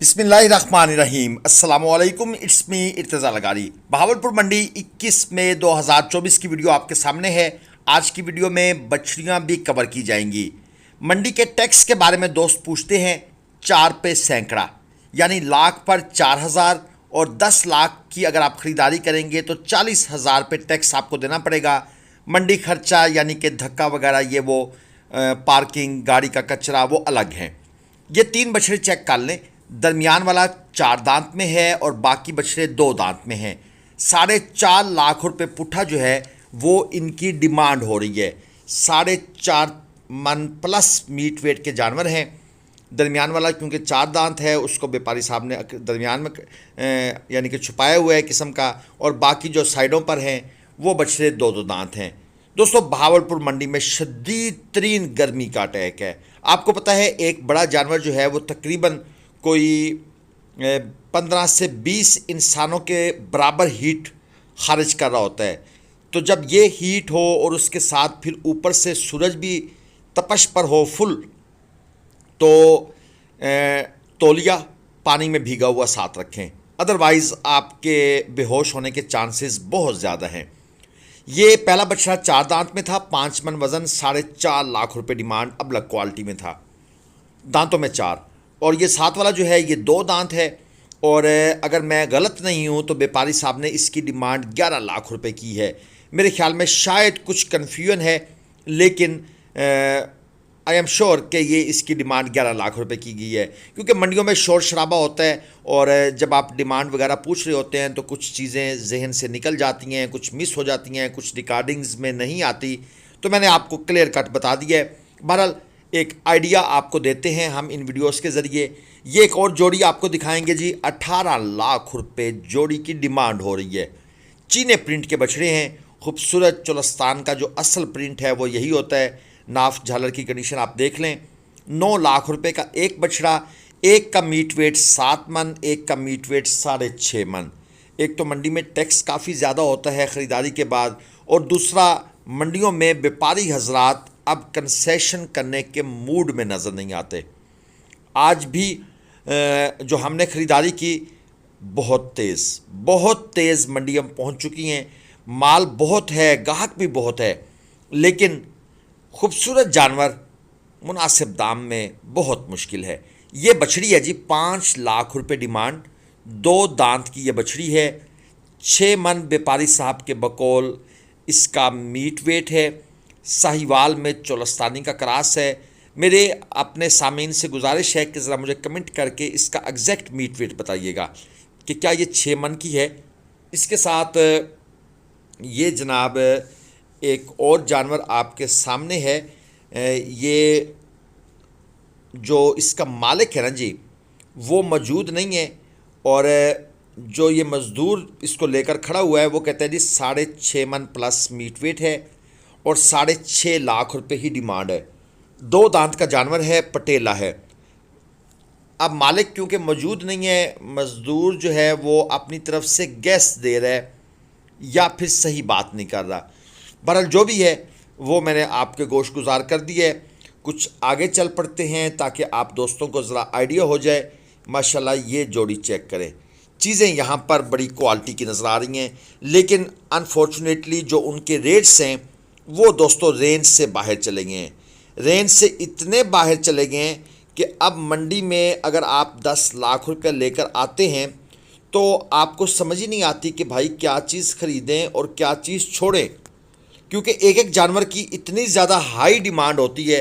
बिस्मिल्लाहिर्रहमानिर्रहीम अस्सलामुअलैकुम। It's me Irtaza Lagari. Bahawalpur मंडी 21 मई 2024 की वीडियो आपके सामने है। आज की वीडियो में बछड़ियाँ भी कवर की जाएंगी। मंडी के टैक्स के बारे में दोस्त पूछते हैं। 4 पे सैकड़ा यानी लाख पर 4,000 और 10 लाख की अगर आप ख़रीदारी करेंगे तो 40,000 पे टैक्स आपको देना पड़ेगा। मंडी खर्चा यानी कि धक्का वगैरह ये वो पार्किंग गाड़ी का कचरा वो अलग हैं। ये 3 बछड़े चेक कर लें। दरमियान वाला 4 दांत में है और बाकी बछड़े 2 दांत में हैं। 4.5 लाख रुपए पुट्ठा जो है वो इनकी डिमांड हो रही है। 4.5 मन प्लस मीट वेट के जानवर हैं। दरमियान वाला क्योंकि 4 दांत है उसको व्यापारी साहब ने दरमियान में यानी कि छुपाया हुआ है किस्म का, और बाकी जो साइडों पर हैं वो बछड़े 2 दांत हैं। दोस्तों, बहावलपुर मंडी में शदीद तरीन गर्मी का अटैक है। आपको पता है एक बड़ा जानवर जो है वो तकरीबन कोई 15 से 20 इंसानों के बराबर हीट खारिज कर रहा होता है। तो जब ये हीट हो और उसके साथ फिर ऊपर से सूरज भी तपश पर हो फुल, तो तौलिया पानी में भीगा हुआ साथ रखें, अदरवाइज़ आपके बेहोश होने के चांसेस बहुत ज़्यादा हैं। ये पहला बछड़ा 4 दांत में था, 5 मन वज़न, 4.5 लाख रुपए डिमांड, अबलग क्वालिटी में था, दांतों में 4। और ये 7 वाला जो है ये 2 दांत है, और अगर मैं गलत नहीं हूँ तो व्यापारी साहब ने इसकी डिमांड 11 लाख रुपए की है। मेरे ख्याल में शायद कुछ कन्फ्यूजन है, लेकिन आई एम श्योर कि ये इसकी डिमांड 11 लाख रुपए की गई है, क्योंकि मंडियों में शोर शराबा होता है और जब आप डिमांड वगैरह पूछ रहे होते हैं तो कुछ चीज़ें जहन से निकल जाती हैं, कुछ मिस हो जाती हैं, कुछ रिकॉर्डिंग्स में नहीं आती। तो मैंने आपको क्लियर कट बता दिया है। बहरहाल एक आइडिया आपको देते हैं हम इन वीडियोस के ज़रिए। ये एक और जोड़ी आपको दिखाएंगे जी। 18 लाख रुपए जोड़ी की डिमांड हो रही है। चीने प्रिंट के बछड़े हैं, खूबसूरत चोलस्तान का जो असल प्रिंट है वो यही होता है। नाफ झालर की कंडीशन आप देख लें। 9 लाख रुपए का एक बछड़ा, एक का मीट वेट 7 मन, एक का मीट वेट 6.5 मन। एक तो मंडी में टैक्स काफ़ी ज़्यादा होता है ख़रीदारी के बाद, और दूसरा मंडियों में व्यापारी हजरात अब कंसेशन करने के मूड में नज़र नहीं आते। आज भी जो हमने ख़रीदारी की बहुत तेज़ मंडियाँ पहुँच चुकी हैं। माल बहुत है, गाहक भी बहुत है, लेकिन खूबसूरत जानवर मुनासिब दाम में बहुत मुश्किल है। ये बछड़ी है जी, 5 लाख रुपए डिमांड, 2 दांत की ये बछड़ी है। 6 मन व्यापारी साहब के बकौल इसका मीट वेट है। साहिवाल में चोलस्तानी का क्रास है। मेरे अपने सामीन से गुजारिश है कि ज़रा मुझे कमेंट करके इसका एग्जैक्ट मीट वेट बताइएगा कि क्या ये 6 मन की है। इसके साथ ये जनाब एक और जानवर आपके सामने है। ये जो इसका मालिक है ना जी, वो मौजूद नहीं है, और जो ये मज़दूर इसको लेकर खड़ा हुआ है वो कहता है जी 6.5 मन प्लस मीट वेट है और 6.5 लाख रुपए ही डिमांड है। 2 दांत का जानवर है, पटेला है। अब मालिक क्योंकि मौजूद नहीं है, मज़दूर जो है वो अपनी तरफ से गैस दे रहा है या फिर सही बात नहीं कर रहा। बहरहाल जो भी है वो मैंने आपके गोश गुजार कर दिया है। कुछ आगे चल पड़ते हैं ताकि आप दोस्तों को ज़रा आइडिया हो जाए। माशाल्लाह ये जोड़ी चेक करें। चीज़ें यहाँ पर बड़ी क्वालिटी की नज़र आ रही हैं, लेकिन अनफॉर्चुनेटली जो उनके रेट्स हैं वो दोस्तों रेंज से बाहर चले गए हैं। रेंज से इतने बाहर चले गए हैं कि अब मंडी में अगर आप 10 लाख रुपये लेकर आते हैं तो आपको समझ ही नहीं आती कि भाई क्या चीज़ ख़रीदें और क्या चीज़ छोड़ें, क्योंकि एक एक जानवर की इतनी ज़्यादा हाई डिमांड होती है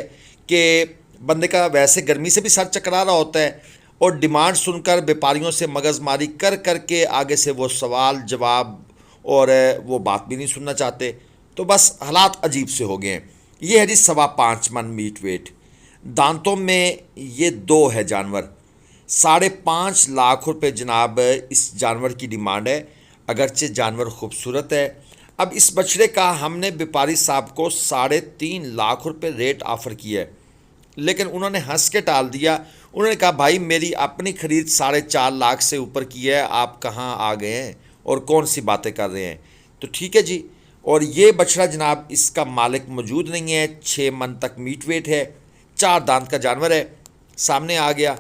कि बंदे का वैसे गर्मी से भी सर चकरा रहा होता है, और डिमांड सुनकर व्यापारियों से मगज़मारी कर कर के आगे से वो सवाल जवाब और वो बात भी नहीं सुनना चाहते। तो बस हालात अजीब से हो गए हैं। ये है जी 5.25 मन मीट वेट, दांतों में ये 2 है जानवर। 5.5 लाख रुपए जनाब इस जानवर की डिमांड है, अगरचे जानवर खूबसूरत है। अब इस बछड़े का हमने व्यापारी साहब को 3.5 लाख रुपए रेट ऑफ़र किया है, लेकिन उन्होंने हंस के टाल दिया। उन्होंने कहा भाई मेरी अपनी ख़रीद 4.5 लाख से ऊपर की है, आप कहाँ आ गए हैं और कौन सी बातें कर रहे हैं। तो ठीक है जी। और ये बछड़ा जनाब इसका मालिक मौजूद नहीं है। 6 मन तक मीट वेट है, 4 दांत का जानवर है, सामने आ गया।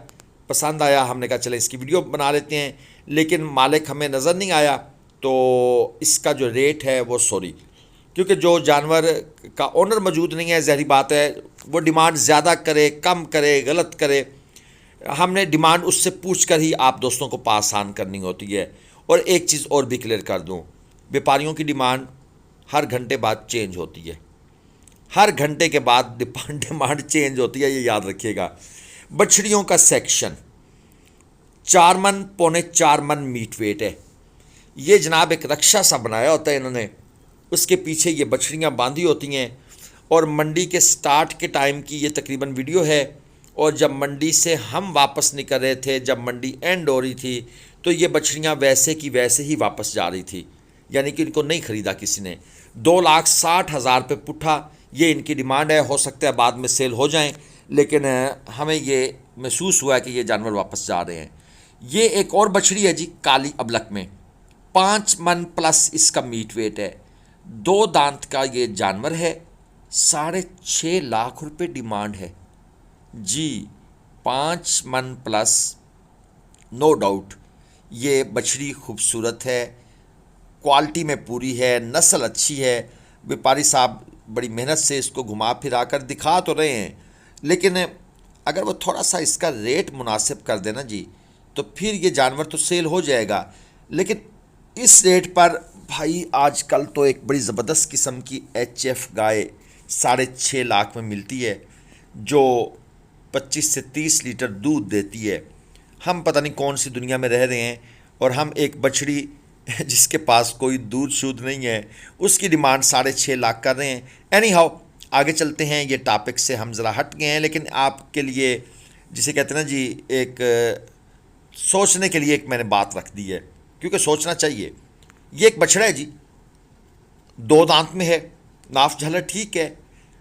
पसंद आया, हमने कहा चले इसकी वीडियो बना लेते हैं, लेकिन मालिक हमें नज़र नहीं आया, तो इसका जो रेट है वो सॉरी, क्योंकि जो जानवर का ओनर मौजूद नहीं है, ज़ाहिर बात है वो डिमांड ज़्यादा करे, कम करे, गलत करे, हमने डिमांड उससे पूछ कर ही आप दोस्तों को पास आन करनी होती है। और एक चीज़ और भी क्लियर कर दूं, व्यापारियों की डिमांड हर घंटे बाद चेंज होती है, हर घंटे के बाद डिमांड चेंज होती है, ये याद रखिएगा। बछड़ियों का सेक्शन 4 मन, पौने 4 मन मीट वेट है। ये जनाब एक रक्षा सा बनाया होता है इन्होंने, उसके पीछे ये बछड़ियाँ बांधी होती हैं, और मंडी के स्टार्ट के टाइम की ये तकरीबन वीडियो है। और जब मंडी से हम वापस निकल रहे थे, जब मंडी एंड हो रही थी, तो ये बछड़ियाँ वैसे की वैसे ही वापस जा रही थी, यानी कि इनको नहीं ख़रीदा किसी ने। 2,60,000 रुपये पुट्ठा ये इनकी डिमांड है। हो सकता है बाद में सेल हो जाएं, लेकिन हमें ये महसूस हुआ कि ये जानवर वापस जा रहे हैं। ये एक और बछड़ी है जी, काली अबलक में, 5 मन प्लस इसका मीट वेट है, 2 दांत का ये जानवर है, 6.5 लाख रुपये डिमांड है जी। 5 मन प्लस, नो डाउट ये बछड़ी खूबसूरत है, क्वालिटी में पूरी है, नस्ल अच्छी है। व्यापारी साहब बड़ी मेहनत से इसको घुमा फिरा कर दिखा तो रहे हैं, लेकिन अगर वो थोड़ा सा इसका रेट मुनासिब कर देना जी, तो फिर ये जानवर तो सेल हो जाएगा। लेकिन इस रेट पर भाई आजकल तो एक बड़ी ज़बरदस्त किस्म की HF गाय 6.5 लाख में मिलती है, जो 25 से 30 लीटर दूध देती है। हम पता नहीं कौन सी दुनिया में रह रहे हैं, और हम एक बछड़ी जिसके पास कोई दूध शूध नहीं है उसकी डिमांड 6.5 लाख कर रहे हैं। एनी हाउ, आगे चलते हैं, ये टॉपिक से हम ज़रा हट गए हैं, लेकिन आपके लिए जिसे कहते हैं ना जी, एक सोचने के लिए एक मैंने बात रख दी है, क्योंकि सोचना चाहिए। ये एक बछड़ा है जी, 2 दांत में है, नाफ झालर ठीक है,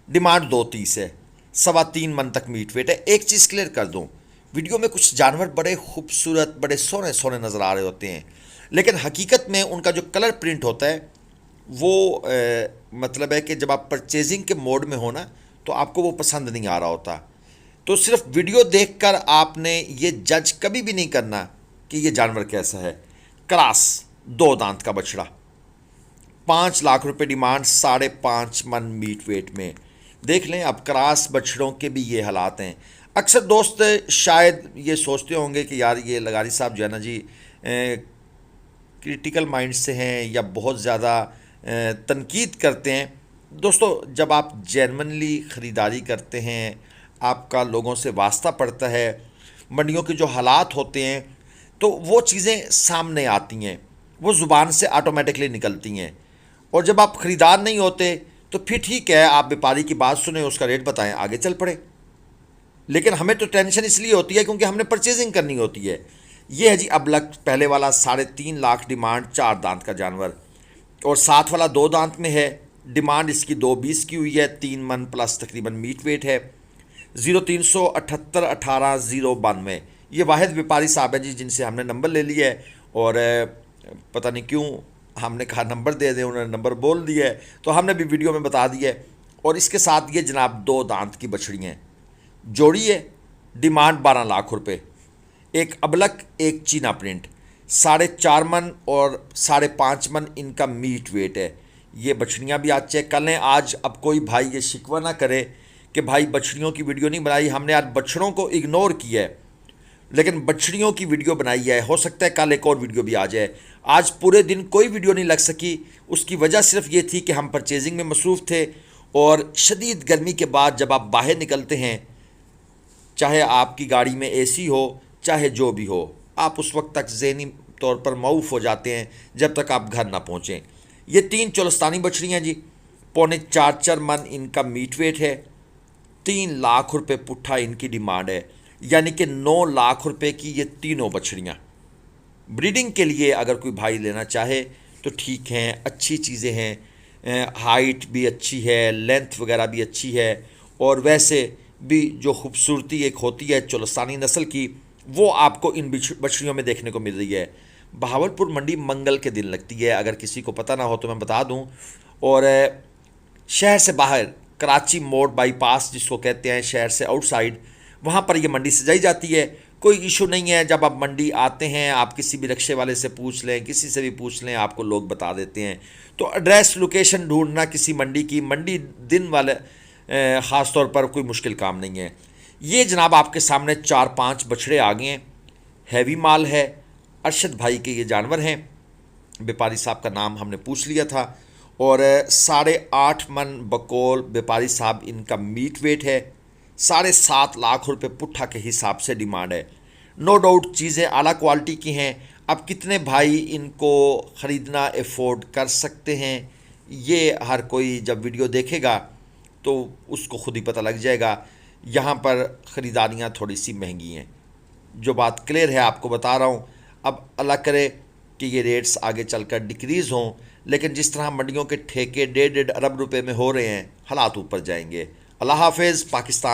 डिमांड 2.30 है, 3.25 मन तक मीट वेट है। एक चीज़ क्लियर कर दूं, वीडियो में कुछ जानवर बड़े खूबसूरत, बड़े सोने सोने नज़र आ रहे होते हैं, लेकिन हकीकत में उनका जो कलर प्रिंट होता है वो मतलब है कि जब आप परचेजिंग के मोड में हो ना, तो आपको वो पसंद नहीं आ रहा होता। तो सिर्फ वीडियो देखकर आपने ये जज कभी भी नहीं करना कि ये जानवर कैसा है। क्रास 2 दांत का बछड़ा, 5 लाख रुपए डिमांड, 5.5 मन मीट वेट में। देख लें, अब क्रास बछड़ों के भी ये हालात हैं। अक्सर दोस्त शायद ये सोचते होंगे कि यार ये लगारी साहब जो है ना जी, क्रिटिकल माइंड से हैं या बहुत ज़्यादा तनकीद करते हैं। दोस्तों, जब आप जेन्युइनली ख़रीदारी करते हैं, आपका लोगों से वास्ता पड़ता है, मंडियों के जो हालात होते हैं, तो वो चीज़ें सामने आती हैं, वो ज़ुबान से ऑटोमेटिकली निकलती हैं। और जब आप ख़रीदार नहीं होते तो फिर ठीक है, आप व्यापारी की बात सुने, उसका रेट बताएं, आगे चल पड़े। लेकिन हमें तो टेंशन इसलिए होती है क्योंकि हमने परचेजिंग करनी होती है। ये है जी अबलक, पहले वाला 3.5 लाख डिमांड, 4 दांत का जानवर, और साथ वाला 2 दांत में है, डिमांड इसकी 2.20 की हुई है, 3 मन प्लस तकरीबन मीट वेट है। 037818 ये वाहिद व्यापारी साहब हैं जी जिनसे हमने नंबर ले लिया है, और पता नहीं क्यों हमने कहा नंबर दे दें, उन्होंने नंबर बोल दिया है, तो हमने भी वीडियो में बता दिया है। और इसके साथ ये जनाब 2 दांत की बछड़ी हैं, जोड़ी है, डिमांड 12 लाख रुपए, एक अबलक एक चीना प्रिंट, 4.5 मन और 5.5 मन इनका मीट वेट है। ये बछड़ियाँ भी आज चेक कर लें। आज अब कोई भाई ये शिकवा ना करे कि भाई बछड़ियों की वीडियो नहीं बनाई, हमने आज बछड़ों को इग्नोर किया है, लेकिन बछड़ियों की वीडियो बनाई है। हो सकता है कल एक और वीडियो भी आ जाए। आज पूरे दिन कोई वीडियो नहीं लग सकी, उसकी वजह सिर्फ ये थी कि हम परचेजिंग में मसरूफ़ थे, और शदीद गर्मी के बाद जब आप बाहर निकलते हैं, चाहे आपकी गाड़ी में AC हो, चाहे जो भी हो, आप उस वक्त तक ज़हनी तौर पर मऊफ़ हो जाते हैं जब तक आप घर ना पहुँचें। ये 3 चोलस्तानी बछड़ियाँ जी, 3.25 मन इनका मीट वेट है, 3 लाख रुपए पुट्ठा इनकी डिमांड है, यानी कि 9 लाख रुपए की ये तीनों बछड़ियाँ। ब्रीडिंग के लिए अगर कोई भाई लेना चाहे तो ठीक हैं, अच्छी चीज़ें हैं, हाइट भी अच्छी है, लेंथ वगैरह भी अच्छी है, और वैसे भी जो खूबसूरती एक होती है चोलस्तानी नस्ल की, वो आपको इन बछड़ियों में देखने को मिल रही है। बहावलपुर मंडी मंगल के दिन लगती है, अगर किसी को पता ना हो तो मैं बता दूं। और शहर से बाहर कराची मोड़ बाईपास जिसको कहते हैं, शहर से आउटसाइड, वहाँ पर ये मंडी सजाई जाती है। कोई इशू नहीं है। जब आप मंडी आते हैं, आप किसी भी रिक्शे वाले से पूछ लें, किसी से भी पूछ लें, आपको लोग बता देते हैं। तो एड्रेस लोकेशन ढूंढना किसी मंडी दिन वाले ख़ास तौर पर कोई मुश्किल काम नहीं है। ये जनाब आपके सामने 4-5 बछड़े आ गए हैं, हैवी माल है। अरशद भाई के ये जानवर हैं, व्यापारी साहब का नाम हमने पूछ लिया था। और 8.5 मन बकौल व्यापारी साहब इनका मीट वेट है। 7.5 लाख रुपए पुट्ठा के हिसाब से डिमांड है। नो डाउट चीज़ें आला क्वालिटी की हैं। अब कितने भाई इनको ख़रीदना एफोर्ड कर सकते हैं, ये हर कोई जब वीडियो देखेगा तो उसको खुद ही पता लग जाएगा। यहाँ पर ख़रीदारियाँ थोड़ी सी महंगी हैं, जो बात क्लियर है आपको बता रहा हूँ। अब अल्लाह करे कि ये रेट्स आगे चलकर डिक्रीज़ हों, लेकिन जिस तरह मंडियों के ठेके 1.5 अरब रुपए में हो रहे हैं, हालात ऊपर जाएंगे। अल्लाह हाफिज़। पाकिस्तान।